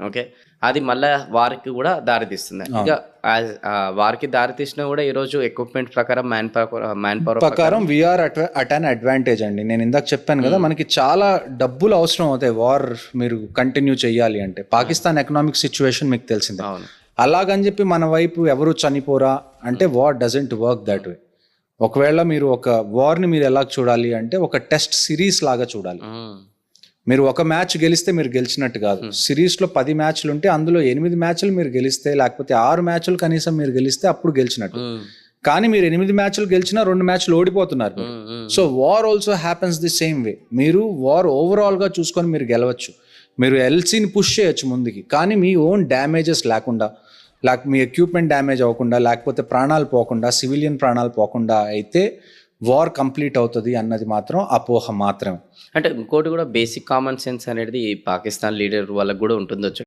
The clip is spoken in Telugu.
ఓకే. అది మళ్ళా వార్‌కి గూడా దారితీస్తుంది. ఇక అవును. వార్‌కి దారితీసినా గూడా ఈరోజు ఎక్విప్‌మెంట్ ప్రకారం మ్యాన్ పవర్ ప్రకారం వీఆర్ అట్ అన్ అడ్వాంటేజ్ అండి. నేను ఇందాక చెప్పాను కదా, మనకి చాలా డబ్బులు అవసరం అవుతాయి వార్ మీరు కంటిన్యూ చేయాలి అంటే. పాకిస్తాన్ ఎకనామిక్ సిచ్యువేషన్ మీకు తెలిసిందే. అవును. అలాగని చెప్పి మన వైపు ఎవరు చనిపోరా అంటే war doesn't work that way. ఒకవేళ మీరు ఒక వార్ని మీరు ఎలా చూడాలి అంటే ఒక టెస్ట్ సిరీస్ లాగా చూడాలి. హ్మ్. మీరు ఒక మ్యాచ్ గెలిస్తే మీరు గెలిచినట్టు కాదు. సిరీస్లో 10 మ్యాచ్లు ఉంటే అందులో 8 మ్యాచ్లు మీరు గెలిస్తే, లేకపోతే 6 మ్యాచ్లు కనీసం మీరు గెలిస్తే అప్పుడు గెలిచినట్టు. కానీ మీరు 8 మ్యాచ్లు గెలిచినా 2 మ్యాచ్లు ఓడిపోతున్నారు మీరు. So war also happens the same way. మీరు వార్ ఓవరాల్గా చూసుకొని మీరు గెలవచ్చు. మీరు ఎల్సీని పుష్ చేయొచ్చు ముందుకి, కానీ మీ ఓన్ డ్యామేజెస్ లేకుండా, మీ ఎక్విప్మెంట్ డ్యామేజ్ అవ్వకుండా, లేకపోతే ప్రాణాలు పోకుండా, సివిలియన్ ప్రాణాలు పోకుండా అయితే వార్ కంప్లీట్ అవుతుంది అన్నది మాత్రం అపోహ మాత్రమే. అంటే ఇంకోటి గూడా బేసిక్ కామన్ సెన్స్ అనేది పాకిస్తాన్ లీడర్ వాళ్ళకి గూడా ఉంటుండొచ్చు.